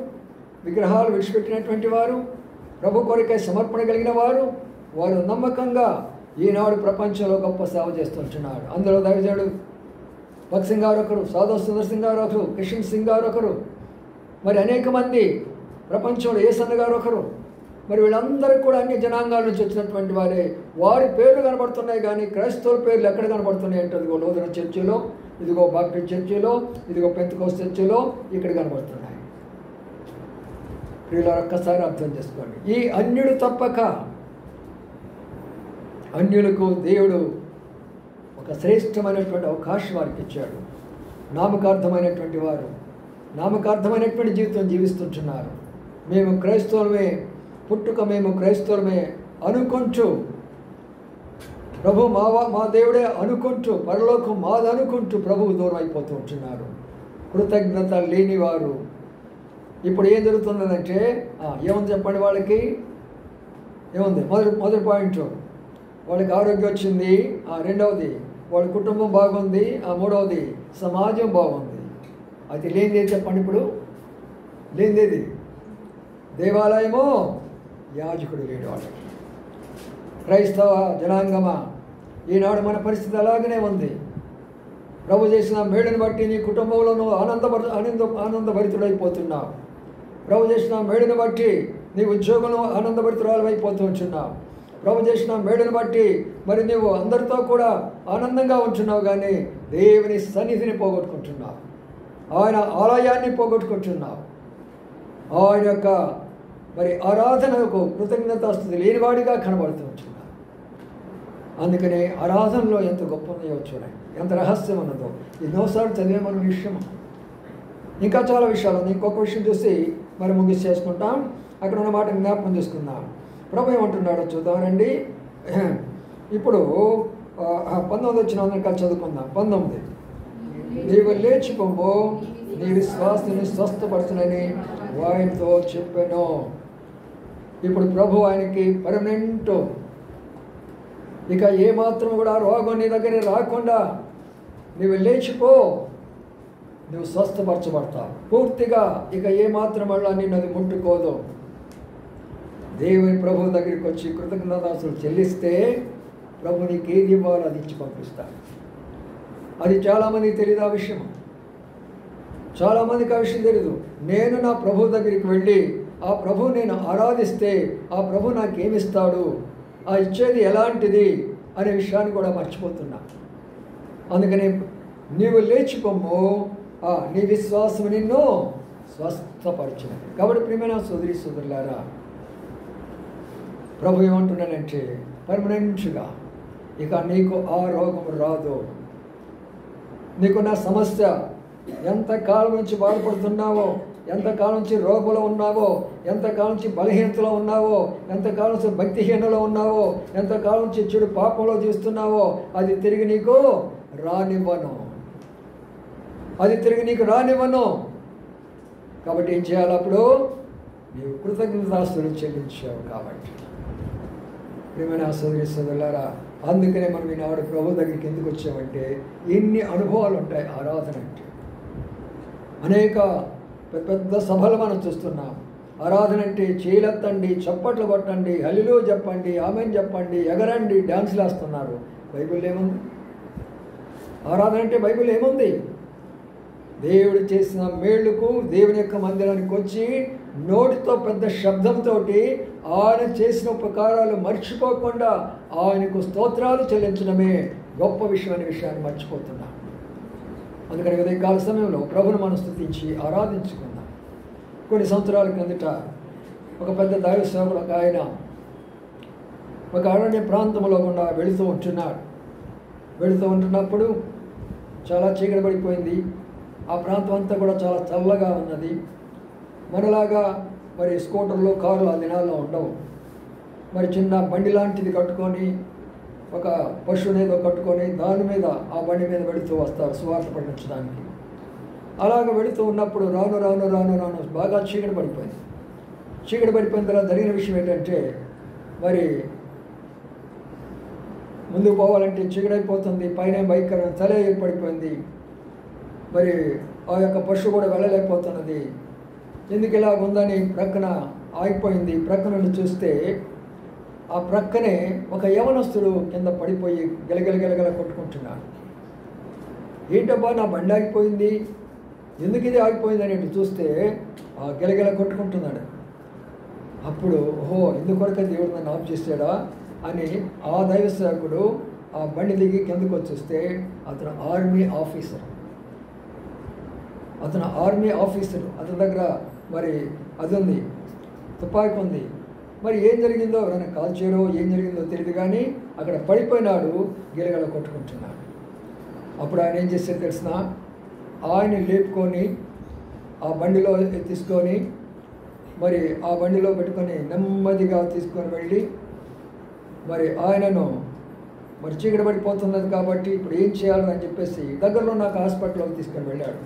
విగ్రహాలు విడిచిపెట్టినటువంటి వారు, ప్రభు కొరకై సమర్పణ కలిగిన వారు, వారు నమ్మకంగా ఈనాడు ప్రపంచంలో గొప్ప సేవ చేస్తుంటున్నారు. అందులో దైవజనుడు భగత్ సింగ్ గారు ఒకరు, సాధు సుందర్ సింగ్ గారు ఒకరు, కిషన్ సింగ్ గారు ఒకరు, మరి అనేక మంది ప్రపంచంలో ఏసన్న గారు ఒకరు. మరి వీళ్ళందరూ కూడా అన్ని జనాంగాల నుంచి వచ్చినటువంటి వారే. వారి పేర్లు కనబడుతున్నాయి కానీ క్రైస్తవుల పేర్లు ఎక్కడ కనబడుతున్నాయి అంటే, ఇదిగో లూథరన్ చర్చిలో, ఇదిగో బాప్టిస్ట్ చర్చిలో, ఇదిగో పెంతెకోస్తు చర్చిలో ఇక్కడ కనబడుతున్నాయి. వీళ్ళు ఒక్కసారి అర్థం చేసుకోండి. ఈ అన్యుడు తప్పక అన్యులకు దేవుడు ఒక శ్రేష్టమైనటువంటి అవకాశం వారికి ఇచ్చాడు. నామకార్థమైనటువంటి వారు నామకార్థమైనటువంటి జీవితం జీవిస్తుంటున్నారు. మేము క్రైస్తవులమే, పుట్టుక మేము క్రైస్తవులమే అనుకుంటూ ప్రభు మా దేవుడే అనుకుంటూ, పరలోకం మాదనుకుంటూ ప్రభువు దూరం అయిపోతూ ఉంటున్నారు. కృతజ్ఞత లేనివారు. ఇప్పుడు ఏం జరుగుతుందంటే ఏముంది చెప్పండి, వాళ్ళకి ఏముంది? మొదటి పాయింట్, వాళ్ళకి ఆరోగ్యం వచ్చింది. రెండవది వాళ్ళ కుటుంబం బాగుంది. మూడవది సమాజం బాగుంది. అది లేనిది చెప్పండి. ఇప్పుడు లేనిదేది దేవాలయమో, యాజకుడు లేడు వాళ్ళకి. క్రైస్తవ జనాంగమా, ఈనాడు మన పరిస్థితి అలాగనే ఉంది. ప్రభు చేసిన మేలుని బట్టి నీ కుటుంబంలో నువ్వు ఆనందభరితుడైపోతున్నావు. ప్రభు చేసిన మేలుని బట్టి నీ ఉద్యోగంలో ఆనందభరితురాలు అయిపోతూ ఉంటున్నావు. ప్రభు చేసిన మేలుని బట్టి మరి నువ్వు అందరితో కూడా ఆనందంగా ఉంటున్నావు. కానీ దేవుని సన్నిధిని పోగొట్టుకుంటున్నావు, ఆయన ఆలయాన్ని పోగొట్టుకుంటున్నావు. ఆయన యొక్క మరి ఆరాధనకు కృతజ్ఞతాస్తుతి లేనివాడిగా కనబడుతూ ఉంటున్నావు. అందుకనే ఆరాధనలో ఎంత గొప్ప ఉన్నాయో చూడండి, ఎంత రహస్యం ఉన్నదో. ఎన్నోసార్లు చదివే మన విషయం. ఇంకా చాలా విషయాలు ఉన్నాయి. ఇంకొక విషయం చూసి మరి ముగిసి చేసుకుంటాం. అక్కడ ఉన్న మాట జ్ఞాపకం చేసుకుందాం. ప్రభు ఏమంటున్నాడో చూద్దామండి. ఇప్పుడు 19 వచ్చిన కలిసి చదువుకుందాం. 19, నీవు లేచిపోము, నీ విశ్వాసాన్ని స్వస్థపరచునని ఆయనతో చెప్పాను. ఇప్పుడు ప్రభు ఆయనకి పర్మనెంట్, ఇక ఏమాత్రం కూడా రోగం నీ దగ్గర రాకుండా నీవు లేచిపో, నువ్వు స్వస్థపరచబడతావు పూర్తిగా. ఇక ఏమాత్రం వల్ల నేను అది ముట్టుకోదు. దేవుని ప్రభు దగ్గరికి వచ్చి కృతజ్ఞతాస్తుతులు చెల్లిస్తే ప్రభు నీకు ఏది ఇవ్వాలో అది ఇచ్చి పంపిస్తాడు. అది చాలామందికి తెలియదు. ఆ విషయం చాలామందికి ఆ విషయం తెలియదు. నేను నా ప్రభు దగ్గరికి వెళ్ళి ఆ ప్రభు నేను ఆరాధిస్తే ఆ ప్రభు నాకేమిస్తాడు, ఆ ఇచ్చేది ఎలాంటిది అనే విషయాన్ని కూడా మర్చిపోతున్నా. అందుకని నీవు లేచిపోము, నీ విశ్వాసం నిన్ను స్వస్థపరచునది. కాబట్టి ప్రియమైన సోదరి సోదరులారా, ప్రభు ఏమంటున్నానంటే పర్మనెంట్గా ఇక నీకు ఆ రోగం రాదు. నీకున్న సమస్య, ఎంతకాలం నుంచి బాధపడుతున్నావో, ఎంతకాలం నుంచి రోగంలో ఉన్నావో, ఎంతకాలం నుంచి బలహీనతలో ఉన్నావో, ఎంతకాలం నుంచి భక్తిహీనలో ఉన్నావో, ఎంతకాలం నుంచి చెడు పాపంలో చేస్తున్నావో, అది తిరిగి నీకు రానివ్వను. అది తిరిగి నీకు రానివ్వను. కాబట్టి ఏం చేయాలి? అప్పుడు నీవు కృతజ్ఞతాస్తుతులు చెల్లించావు. కాబట్టి ప్రియమైన సోదరి సోదరులారా, అందుకనే మనం ఈనాడు ప్రభు దగ్గరికి ఎందుకు వచ్చామంటే ఎన్ని అనుభవాలు ఉంటాయి ఆరాధన అంటే. అనేక పెద్ద సభలు మనం చూస్తున్నాం. ఆరాధన అంటే చేయలెత్తండి, చప్పట్లు కొట్టండి, హల్లెలూయా చెప్పండి, ఆమేన్ చెప్పండి, ఎగరండి, డ్యాన్సులు వేస్తున్నారు. బైబిల్ ఏముంది? ఆరాధన అంటే బైబిల్ ఏముంది? దేవుడు చేసిన మేళ్లకు దేవుని యొక్క మందిరానికి వచ్చి నోటితో పెద్ద శబ్దంతో ఆయన చేసిన ఉపకారాలు మర్చిపోకుండా ఆయనకు స్తోత్రాలు చెల్లించడమే గొప్ప విషయం అనే విషయాన్ని మర్చిపోతున్నాం. అందుకని ఉదయకాల సమయంలో ప్రభును మనం స్తుతించి ఆరాధించుకుందాం. కొన్ని సంవత్సరాల కిందట ఒక పెద్ద దైవ సేవకుడు ఒక ఆయన ఒక అరణ్య ప్రాంతంలో గుండా వెళుతూ ఉంటున్నప్పుడు చాలా చీకటి పడిపోయింది. ఆ ప్రాంతం అంతా కూడా చాలా చల్లగా ఉన్నది. మనలాగా మరి స్కూటర్లు, కార్లు ఆ దినాల్లో ఉండవు. మరి చిన్న బండి లాంటిది కట్టుకొని, ఒక పశువునేదో కట్టుకొని దాని మీద ఆ బండి మీద వెళుతూ వస్తారు సువార్త ప్రకటించడానికి. అలాగ వెళుతూ ఉన్నప్పుడు రాను రాను రాను రాను బాగా చీకటి పడిపోయింది. చీకటి పడిపోయిన తర్వాత జరిగిన విషయం ఏంటంటే, మరి ముందుకు పోవాలంటే చీకటి అయిపోతుంది, పైన భయంకరమైన చలి ఏర్పడిపోయింది. మరి ఆ యొక్క పశువు కూడా వెళ్ళలేకపోతున్నది. ఎందుకు ఇలా ఉందని ప్రక్కన ఆగిపోయింది. ప్రక్క నుండి చూస్తే ఆ ప్రక్కనే ఒక యవనస్తుడు కింద పడిపోయి గెలగెల కొట్టుకుంటున్నాడు. ఏంటబ్బా నా బండి ఆగిపోయింది, ఎందుకు ఇది ఆగిపోయింది అని చూస్తే ఆ గెలగెల కొట్టుకుంటున్నాడు. అప్పుడు ఓహో ఇందుకొరకే దేవుడు నన్ను ఆఫ్ చేశాడా అని ఆ దైవ సేవకుడు ఆ బండి దిగి కిందకు వచ్చేస్తే అతను ఆర్మీ ఆఫీసర్. అతని దగ్గర మరి అది ఉంది, తుపాకీ ఉంది. మరి ఏం జరిగిందో ఎవరైనా కాల్చారో ఏం జరిగిందో తెలియదు, కానీ అక్కడ పడిపోయినాడు, గిలగల కొట్టుకుంటున్నాడు. అప్పుడు ఆయన ఏం చేస్తే తెలిసిన, ఆయన లేపుకొని ఆ బండిలో తీసుకొని మరి ఆ బండిలో పెట్టుకొని నెమ్మదిగా తీసుకొని వెళ్ళి మరి ఆయనను మరి చీకటి పడిపోతున్నది కాబట్టి ఇప్పుడు ఏం చేయాలని చెప్పేసి దగ్గరలో నాకు హాస్పిటల్లోకి తీసుకొని వెళ్ళాడు.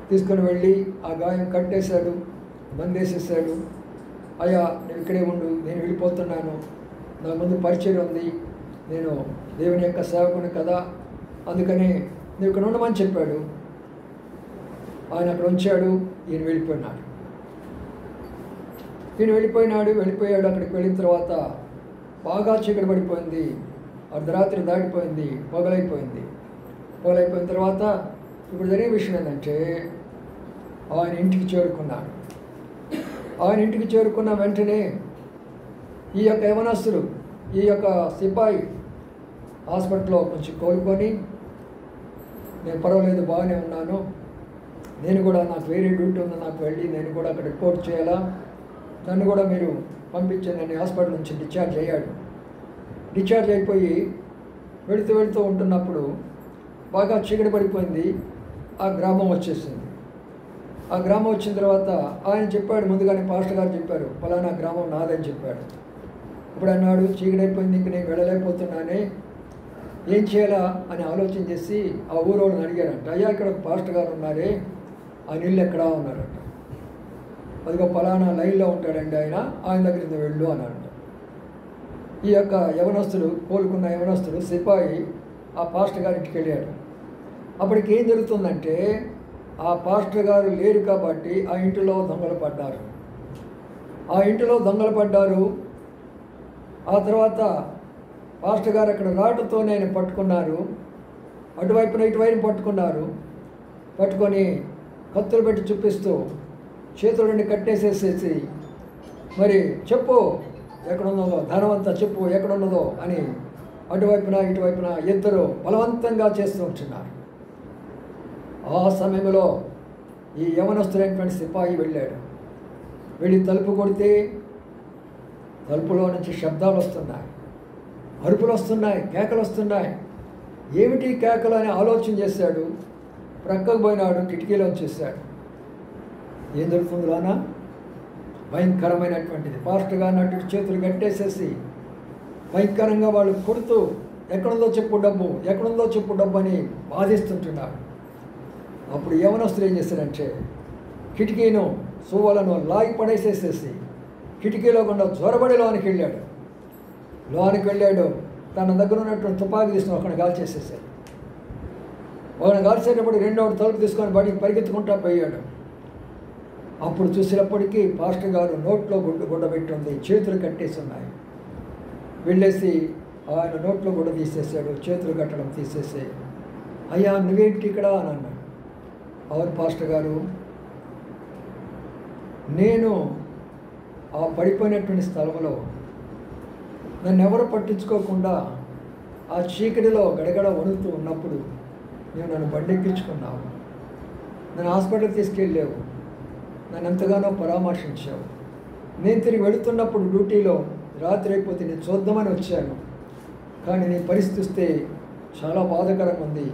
తీసుకొని వెళ్ళి ఆ గాయం కట్టేశాడు, మందేసేసాడు. అయ్యా నువ్వు ఇక్కడే ఉండు, నేను వెళ్ళిపోతున్నాను, నా ముందు పరిచయం ఉంది, నేను దేవుని యొక్క సేవకుని కదా, అందుకని నువ్వు ఇక్కడ ఉండమని చెప్పాడు. ఆయన అక్కడ ఉంచాడు. ఈయన వెళ్ళిపోయినాడు. వెళ్ళిపోయాడు. అక్కడికి వెళ్ళిన తర్వాత బాగా చీకటి పడిపోయింది, అర్ధరాత్రి దాటిపోయింది, పొగలైపోయిన తర్వాత ఇప్పుడు జరిగే విషయం ఏంటంటే ఆయన ఇంటికి చేరుకున్నాడు. ఆయన ఇంటికి చేరుకున్న వెంటనే ఈ యొక్క యవనస్తుడు, ఈ యొక్క సిపాయి హాస్పిటల్లో కొంచెం కోలుకొని, నేను పర్వాలేదు బాగానే ఉన్నాను, నేను కూడా నాకు వేరే డ్యూటీ ఉంది, నాకు వెళ్ళి నేను కూడా అక్కడ రిపోర్ట్ చేయాలా, నన్ను కూడా మీరు పంపించండి అని హాస్పిటల్ నుంచి డిశ్చార్జ్ అయ్యాడు. డిశ్చార్జ్ అయిపోయి వెళుతూ ఉంటున్నప్పుడు బాగా చీకటి పడిపోయింది. ఆ గ్రామం వచ్చేసింది. ఆ గ్రామం వచ్చిన తర్వాత ఆయన చెప్పాడు, ముందుగానే పాస్టర్ గారు చెప్పారు, ఫలానా గ్రామం నాదని చెప్పాడు. ఇప్పుడు అన్నాడు, చీకటి అయిపోయింది, ఇంక నేను వెళ్ళలేకపోతున్నానే, ఏం చేయాలా అని ఆలోచన చేసి ఆ ఊరోళ్ళని అడిగాడంట. అయ్యా ఇక్కడ ఒక పాస్టర్ గారు ఉన్నారే, ఆయన ఇల్లు ఎక్కడా ఉన్నారంట. అదిగో ఫలానా లైన్లో ఉంటాడండి ఆయన దగ్గరికి వెళ్ళు అన్నాడు. ఈ యొక్క కోలుకున్న యవనస్తుడు సిపాయి ఆ పాస్టర్ గారి ఇంటికి వెళ్ళాడు. అప్పటికి ఏం జరుగుతుందంటే ఆ పాస్టర్ గారు లేరు కాబట్టి ఆ ఇంటిలో దొంగలు పడ్డారు. ఆ తర్వాత పాస్టర్ గారు అక్కడ రాటుతోనే ఆయన పట్టుకున్నారు. అటువైపున ఇటువైపు పట్టుకొని కత్తులు పెట్టి చూపిస్తూ చేతులని కట్టేసేసేసి, మరి చెప్పు ఎక్కడున్నదో, ధనవంతా చెప్పు ఎక్కడున్నదో అని అటువైపున ఇటువైపున ఇద్దరు బలవంతంగా చేస్తూ ఉంటున్నారు. ఆ సమయంలో ఈ యవనస్తులైనటువంటి సిపాయి వెళ్ళి తలుపు కొడితే తలుపులో నుంచి శబ్దాలు వస్తున్నాయి, అరుపులు వస్తున్నాయి, కేకలు వస్తున్నాయి. ఏమిటి కేకలు అని ఆలోచన చేశాడు. ప్రక్కకు పోయినాడు, కిటికీలోంచి చూశాడు. ఏం జరుగుతుంది రానా? భయంకరమైనటువంటిది. పాస్టర్ గారిని అటు చేతులు కట్టేసేసి భయంకరంగా వాళ్ళు కొడుతూ ఎక్కడుందో చెప్పు డబ్బు అని బాధిస్తుంటున్నాడు. అప్పుడు యవనస్తులు ఏం చేశారంటే కిటికీను సువ్వలను లాగి పడేసేసేసి కిటికీలో గుండా జ్వరబడి లోనికి వెళ్ళాడు. తన దగ్గర ఉన్నటువంటి తుపాకీ తీసుకుని ఒకరిని కాల్చేసేసాడు. ఒకరిని కాల్చేటప్పుడు రెండోడు తలుపు తీసుకొని బడికి పరిగెత్తుకుంటా పోయాడు. అప్పుడు చూసినప్పటికీ పాస్టర్ గారు నోట్లో గుడ్డ పెట్టి ఉంది, చేతులు కట్టేసి ఉన్నాయి. వెళ్ళేసి ఆయన నోట్లో గుడ్డ తీసేసాడు, చేతులు కట్టడం తీసేసి, అయ్యా నువ్వేంటి ఇక్కడ అని అన్నాడు. అవును పాస్టర్ గారు, నేను ఆ పడిపోయినటువంటి స్థలంలో నన్ను ఎవరు పట్టించుకోకుండా ఆ చీకటిలో గడగడ వణుకుతూ ఉన్నప్పుడు నన్ను బండెక్కించుకున్నావు, నన్ను హాస్పిటల్ తీసుకెళ్ళావు, నన్ను ఎంతగానో పరామర్శించావు. నేను తిరిగి వెళుతున్నప్పుడు డ్యూటీలో రాత్రి అయిపోతే నేను చూద్దామని వచ్చాను, కానీ నీ పరిస్థితి చాలా బాధాకరంగా ఉంది,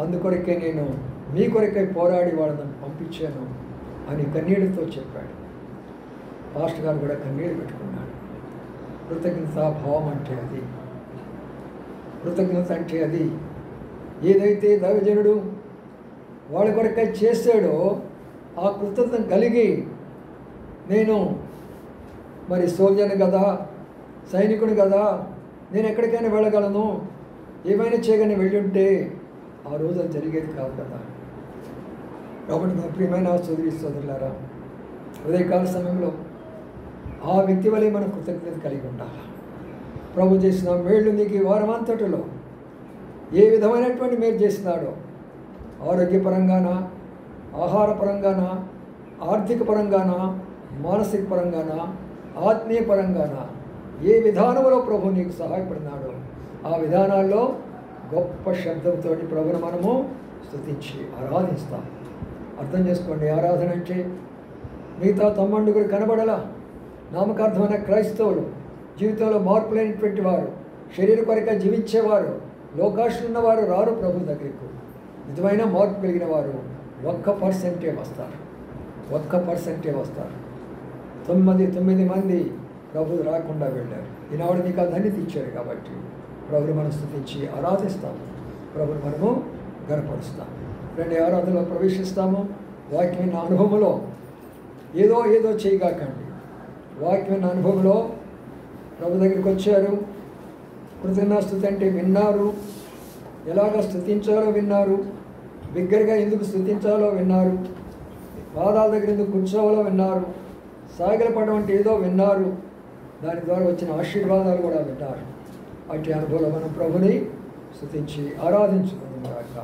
అందుకొరకే నేను మీ కొరకై పోరాడి వాళ్ళని పంపించాను అని కన్నీళ్ళతో చెప్పాడు. పాస్టర్ గారు కూడా కన్నీళ్ళు పెట్టుకున్నాడు. కృతజ్ఞతాభావం అంటే అది ఏదైతే దైవజనుడు వాళ్ళ కొరకై చేశాడో ఆ కృతజ్ఞత కలిగి, నేను మరి సోల్జర్ని కదా, సైనికుని కదా, నేను ఎక్కడికైనా వెళ్ళగలను, ఏమైనా చేయగానే వెళ్ళి ఉంటే ఆ రోజు అది జరిగేది కాదు కదా. కాబట్టి నా ప్రియమైన సోదరులారా, ఉదయకాల సమయంలో ఆ వ్యక్తి వలె మనం కృతజ్ఞత కలిగి ఉండాలి. ప్రభు చేసిన మేళ్ళు నీకు ఈ వారమంతటిలో ఏ విధమైనటువంటి మేలు చేసినాడో, ఆరోగ్యపరంగాన, ఆహార పరంగాన, ఆర్థిక పరంగాన, మానసిక పరంగాన, ఆత్మీయ పరంగాన ఏ విధానంలో ప్రభు నీకు సహాయపడినాడో ఆ విధానాల్లో గొప్ప శబ్దంతో ప్రభుని మనము స్తుతించి ఆరాధిస్తాం. అర్థం చేసుకోండి, ఆరాధన అంటే మిగతా తమ్మండుగురు కనబడలా, నామకార్థమైన క్రైస్తవులు, జీవితంలో మార్పు లేనటువంటి వారు, శరీర కొరక జీవించేవారు, లోకాశలు ఉన్నవారు రారు ప్రభు దగ్గరకు. నిజమైన మార్పు కలిగిన వారు 1% వస్తారు. 9 మంది ప్రభు రాకుండా వెళ్ళారు. ఈనాడు నీకు ఆ ధన్యత ఇచ్చారు కాబట్టి ప్రభుని మనం స్తుతించి ఆరాధిస్తాము, ప్రభుని మనము గనపరుస్తాము. రెండు ఆరాధనలో ప్రవేశిస్తాము. వాక్యమైన అనుభవంలో ఏదో చేయగాకండి. వాక్యమైన అనుభవంలో ప్రభు దగ్గరికి వచ్చారు, కృతజ్ఞతాస్తుతి అంటే విన్నారు, ఎలాగ స్తుతించాలో విన్నారు, బిగ్గరగా ఎందుకు స్తుతించాలో విన్నారు, పాదాల దగ్గర ఎందుకు కూర్చోవాలో విన్నారు, సాగిలపడడం అంటే ఏదో విన్నారు, దాని ద్వారా వచ్చిన ఆశీర్వాదాలు కూడా విన్నారు. అట్టి అనుభవంలో మనం ప్రభుని స్తుతించి ఆరాధించుకున్నాక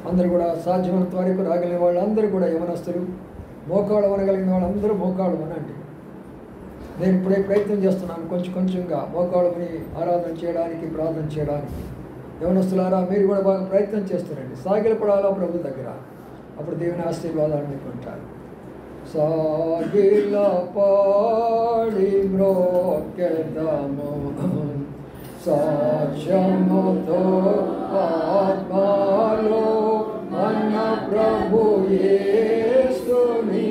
అందరూ కూడా సాధ్యమైనంత వరకు రాగలిగిన వాళ్ళందరూ కూడా యవనస్తులు, మోకాళ్ళు అనగలిగిన వాళ్ళందరూ మోకాళ్ళు అనండి. నేను ఇప్పుడే ప్రయత్నం చేస్తున్నాను కొంచెంగా మోకాళ్ళుని ఆరాధన చేయడానికి, ప్రార్థన చేయడానికి. యవనస్తులారా మీరు కూడా బాగా ప్రయత్నం చేస్తారండి, సాగిలపడాలా ప్రభు దగ్గర, అప్పుడు దేవుని ఆశీర్వాదాలు మీకు ఉంటారు. సాగిలపడి మ్రోకెదము సాక్ష్యముతో ఆత్మలో మన ప్రభు యేసుని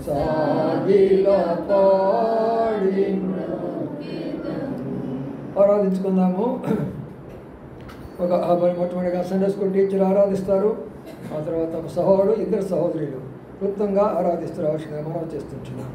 సాగిలపడి ఆరాధించుకుందాము. మొట్టమొదటిగా సండే స్కూల్ టీచర్ ఆరాధిస్తారు, ఆ తర్వాత ఇద్దరు సహోదరులు క్లుప్తంగా ఆరాధిస్తారు. అవసరంగా మనం చేస్తుంటున్నాం.